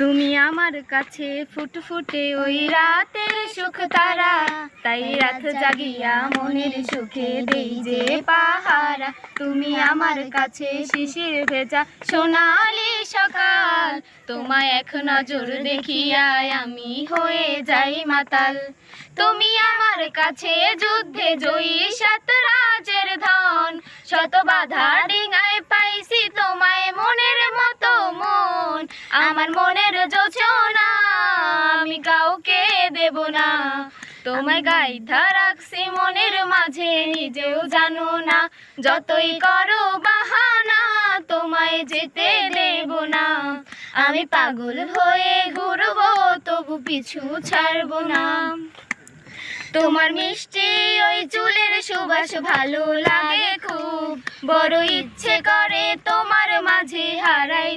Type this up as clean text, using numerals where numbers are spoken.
তুমি আমার কাছে ফুটফুটে ওই রাতের সুখ তারা, তাই রাত জাগিয়া মনের সুখে দেই যে পাহারা। তুমি আমার কাছে শিশির ভেজা সোনালি সকাল, তোমায় এক নজর দেখিয়া আমি হয়ে যাই মাতাল। তুমি আমার কাছে যুদ্ধে জয়ী সাত রাজের ধন, শত বাধা ডিঙায় পাইছি তোমায় মনের মতো মন। আমার মনের যোচনা আমি কাউকে দেব না, তোমায় গাইথা রাখছি মনের মাঝে নিজেও জানো না। যতই করো বাহানা তোমায় যেতে দেব না, আমি পাগল হয়ে ঘুরবো তবু পিছু ছাড়বো না। তোমার মিষ্টি ওই চুলের সুবাস ভালো লাগে খুব, বড় ইচ্ছে করে তোমার মাঝে হারাই